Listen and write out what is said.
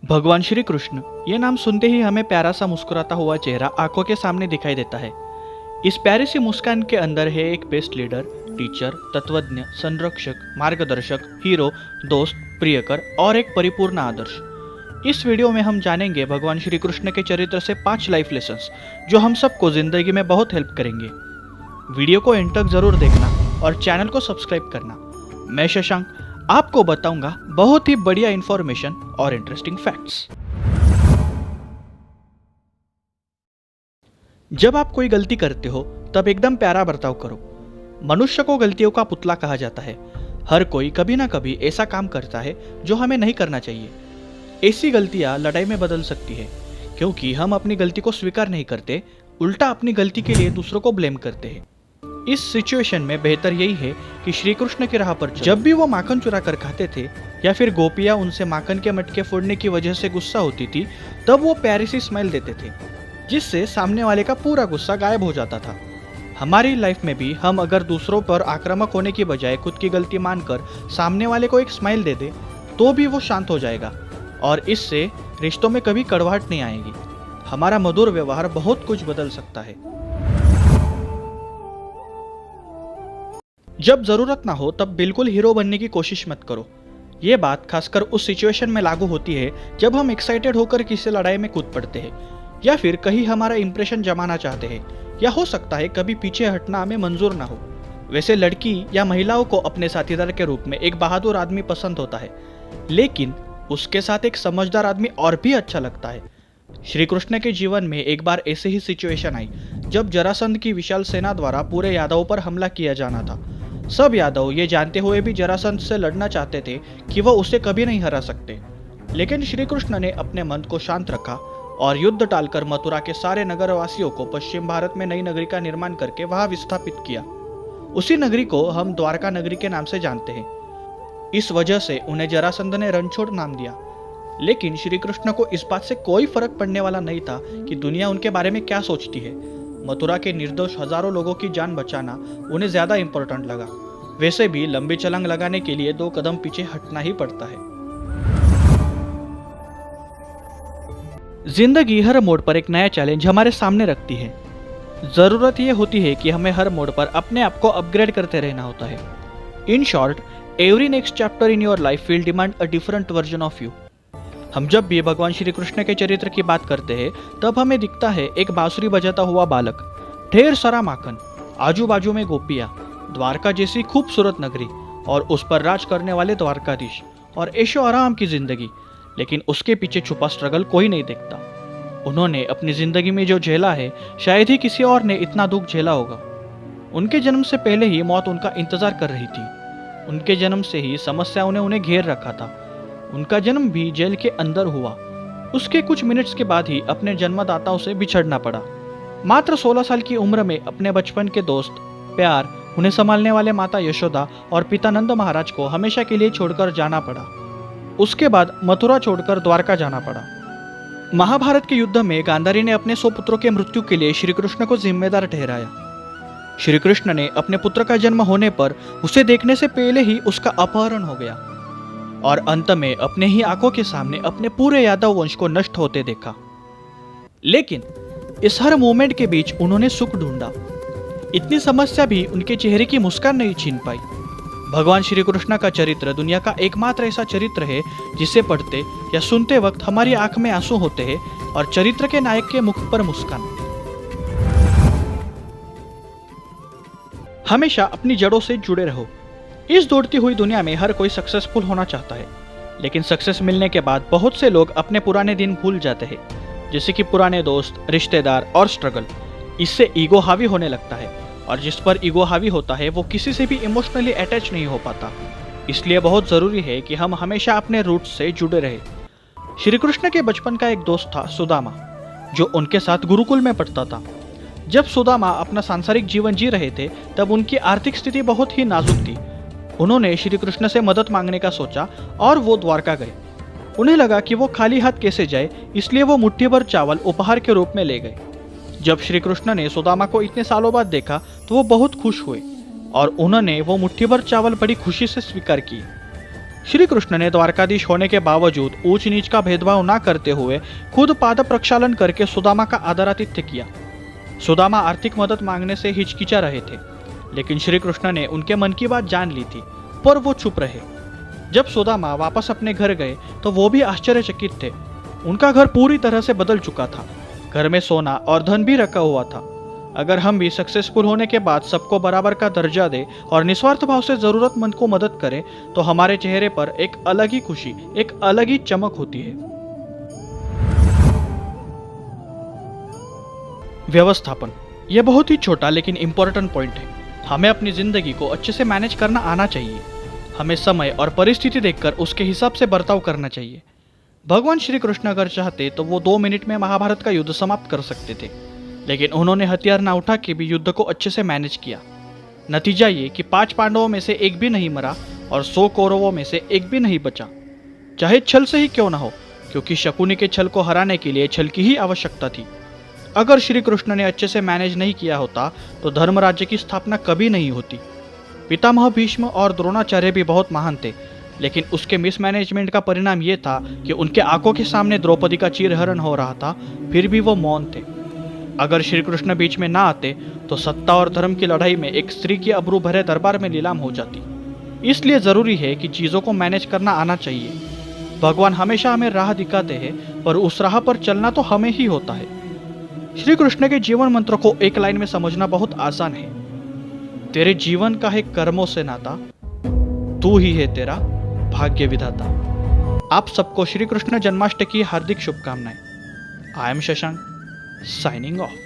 भगवान श्री कृष्ण ये नाम सुनते ही हमें प्यारा सा मुस्कुराता हुआ चेहरा आंखों के सामने दिखाई देता है। इस प्यारी सी मुस्कान के अंदर है एक बेस्ट लीडर, टीचर, तत्वज्ञ, संरक्षक, मार्गदर्शक, हीरो, दोस्त, प्रियकर और एक परिपूर्ण आदर्श। इस वीडियो में हम जानेंगे भगवान श्री कृष्ण के चरित्र से 5 लाइफ लेसन्स जो हम सबको जिंदगी में बहुत हेल्प करेंगे। वीडियो को एंड तक जरूर देखना और चैनल को सब्सक्राइब करना। मैं शशांक आपको बताऊंगा बहुत ही बढ़िया इंफॉर्मेशन और इंटरेस्टिंग फैक्ट्स। जब आप कोई गलती करते हो तब एकदम प्यारा बर्ताव करो। मनुष्य को गलतियों का पुतला कहा जाता है। हर कोई कभी ना कभी ऐसा काम करता है जो हमें नहीं करना चाहिए। ऐसी गलतियां लड़ाई में बदल सकती है क्योंकि हम अपनी गलती को स्वीकार नहीं करते, उल्टा अपनी गलती के लिए दूसरों को ब्लेम करते हैं। इस सिचुएशन में बेहतर यही है कि श्री कृष्ण की राह पर जब भी वो माखन चुरा कर खाते थे या फिर गोपियां उनसे माखन के मटके फोड़ने की वजह से गुस्सा होती थी, तब वो प्यारी सी स्माइल देते थे जिससे सामने वाले का पूरा गुस्सा गायब हो जाता था। हमारी लाइफ में भी हम अगर दूसरों पर आक्रामक होने की बजाय खुद की गलती मानकर सामने वाले को एक स्माइल दे दे तो भी वो शांत हो जाएगा और इससे रिश्तों में कभी कड़वाहट नहीं आएगी। हमारा मधुर व्यवहार बहुत कुछ बदल सकता है। जब जरूरत ना हो तब बिल्कुल हीरो बनने की कोशिश मत करो। ये बात खासकर उस सिचुएशन में लागू होती है जब हम एक्साइटेड होकर किसी लड़ाई में कूद पड़ते हैं या फिर कहीं हमारा इंप्रेशन जमाना चाहते हैं, या हो सकता है कभी पीछे हटना हमें मंजूर ना हो। वैसे लड़की या महिलाओं को अपने साथीदार के रूप में एक बहादुर आदमी पसंद होता है, लेकिन उसके साथ एक समझदार आदमी और भी अच्छा लगता है। श्री कृष्ण के जीवन में एक बार ऐसे ही सिचुएशन आई जब जरासंध की विशाल सेना द्वारा पूरे यादवों पर हमला किया जाना था। सब यादव ये जानते हुए भी जरासंध से लड़ना चाहते थे कि वह उसे कभी नहीं हरा सकते, लेकिन श्री कृष्ण ने अपने मन को शांत रखा और युद्ध टालकर मथुरा के सारे नगरवासियों को पश्चिम भारत में नई नगरी का निर्माण करके वहां विस्थापित किया। उसी नगरी को हम द्वारका नगरी के नाम से जानते हैं। इस वजह से उन्हें जरासंध ने रणछोड़ नाम दिया। लेकिन श्री कृष्ण को इस बात से कोई फर्क पड़ने वाला नहीं था कि दुनिया उनके बारे में क्या सोचती है। मथुरा के निर्दोष हजारों लोगों की जान बचाना उन्हें ज्यादा इंपॉर्टेंट लगा। वैसे भी लंबी छलांग लगाने के लिए 2 कदम पीछे हटना ही पड़ता है। जिंदगी हर मोड़ पर एक नया चैलेंज हमारे सामने रखती है। जरूरत यह होती है कि हमें हर मोड़ पर अपने आप को अपग्रेड करते रहना होता है। In short, every next chapter in your life will demand a different version of you. हम जब भी भगवान श्री कृष्ण के चरित्र की बात करते हैं तब हमें दिखता है एक बांसुरी बजाता हुआ बालक, ढेर सारा माखन, आजू बाजू में गोपियां, द्वारका जैसी खूबसूरत नगरी और उस पर राज करने वाले द्वारकाधीश और ऐशो आराम की जिंदगी। लेकिन उसके पीछे छुपा स्ट्रगल कोई नहीं देखता। उन्होंने अपनी जिंदगी में जो झेला है शायद ही किसी और ने इतना दुख झेला होगा। उनके जन्म से पहले ही मौत उनका इंतजार कर रही थी। उनके जन्म से ही समस्याओं ने उन्हें घेर रखा था। उनका जन्म भी जेल के अंदर हुआ। उसके कुछ मिनट्स के बाद ही अपने जन्मदाताओं से बिछड़ना पड़ा। मात्र 16 साल की उम्र में अपने बचपन के दोस्त, प्यार, उन्हें संभालने वाले माता यशोदा और पिता नंद महाराज को हमेशा के लिए छोड़कर जाना पड़ा। उसके बाद मथुरा छोड़कर द्वारका जाना पड़ा। महाभारत के युद्ध में गांधारी ने अपने 100 पुत्रों के मृत्यु के लिए श्री कृष्ण को जिम्मेदार ठहराया। श्री कृष्ण ने अपने पुत्र का जन्म होने पर उसे देखने से पहले ही उसका अपहरण हो गया और अंत में अपने ही आंखों के सामने अपने पूरे यादव वंश को नष्ट होते देखा। लेकिन इस हर मोमेंट के बीच उन्होंने सुख ढूंढा। इतनी समस्या भी उनके चेहरे की मुस्कान नहीं छीन पाई। भगवान श्री कृष्ण का चरित्र दुनिया का एकमात्र ऐसा चरित्र है जिसे पढ़ते या सुनते वक्त हमारी आंख में आंसू होते हैं और चरित्र के नायक के मुख पर मुस्कान। हमेशा अपनी जड़ों से जुड़े रहो। इस दौड़ती हुई दुनिया में हर कोई सक्सेसफुल होना चाहता है, लेकिन सक्सेस मिलने के बाद बहुत से लोग अपने पुराने दिन भूल जाते हैं, जैसे कि पुराने दोस्त, रिश्तेदार और स्ट्रगल। इससे ईगो हावी होने लगता है और जिस पर ईगो हावी होता है वो किसी से भी इमोशनली अटैच नहीं हो पाता। इसलिए बहुत जरूरी है कि हम हमेशा अपने रूट्स से जुड़े रहे। श्री कृष्ण के बचपन का एक दोस्त था सुदामा, जो उनके साथ गुरुकुल में पढ़ता था। जब सुदामा अपना सांसारिक जीवन जी रहे थे तब उनकी आर्थिक स्थिति बहुत ही नाजुक थी। उन्होंने श्री कृष्ण से मदद मांगने का सोचा और वो द्वारका गए। उन्हें लगा कि वो खाली हाथ कैसे जाए, इसलिए वो मुट्ठी भर चावल उपहार के रूप में ले गए। जब श्री कृष्ण ने सुदामा को इतने सालों बाद देखा तो वो बहुत खुश हुए और उन्होंने वो मुट्ठी भर चावल बड़ी खुशी से स्वीकार किए। श्री कृष्ण ने द्वारकाधीश होने के बावजूद ऊंच नीच का भेदभाव न करते हुए खुद पाद प्रक्षालन करके सुदामा का आदरातिथ्य किया। सुदामा आर्थिक मदद मांगने से हिचकिचा रहे थे, लेकिन श्री कृष्ण ने उनके मन की बात जान ली थी, पर वो चुप रहे। जब सुदामा वापस अपने घर गए तो वो भी आश्चर्यचकित थे। उनका घर पूरी तरह से बदल चुका था। घर में सोना और धन भी रखा हुआ था। अगर हम भी सक्सेसफुल होने के बाद सबको बराबर का दर्जा दे और निस्वार्थ भाव से जरूरतमंद को मदद करें तो हमारे चेहरे पर एक अलग ही खुशी, एक अलग ही चमक होती है। व्यवस्थापन, यह बहुत ही छोटा लेकिन इंपॉर्टेंट पॉइंट है। हमें अपनी जिंदगी को अच्छे से मैनेज करना आना चाहिए। हमें समय और परिस्थिति देखकर उसके हिसाब से बर्ताव करना चाहिए। भगवान श्री कृष्ण अगर चाहते तो वो 2 मिनट में महाभारत का युद्ध समाप्त कर सकते थे, लेकिन उन्होंने हथियार न उठा के भी युद्ध को अच्छे से मैनेज किया। नतीजा ये कि 5 पांडवों में से एक भी नहीं मरा और 100 कौरवों में से एक भी नहीं बचा, चाहे छल से ही क्यों ना हो, क्योंकि शकुनी के छल को हराने के लिए छल की ही आवश्यकता थी। अगर श्री कृष्ण ने अच्छे से मैनेज नहीं किया होता तो धर्म राज्य की स्थापना कभी नहीं होती। पितामह भीष्म और द्रोणाचार्य भी बहुत महान थे, लेकिन उसके मिसमैनेजमेंट का परिणाम ये था कि उनके आंखों के सामने द्रौपदी का चीरहरण हो रहा था, फिर भी वो मौन थे। अगर श्री कृष्ण बीच में ना आते तो सत्ता और धर्म की लड़ाई में एक स्त्री की अबरू भरे दरबार में नीलाम हो जाती। इसलिए जरूरी है कि चीजों को मैनेज करना आना चाहिए। भगवान हमेशा हमें राह दिखाते हैं, पर उस राह पर चलना तो हमें ही होता है। श्री कृष्ण के जीवन मंत्र को एक लाइन में समझना बहुत आसान है। तेरे जीवन का है कर्मों से नाता, तू ही है तेरा भाग्य विधाता। आप सबको श्री कृष्ण जन्माष्टमी की हार्दिक शुभकामनाएं। I am Shashank, signing off.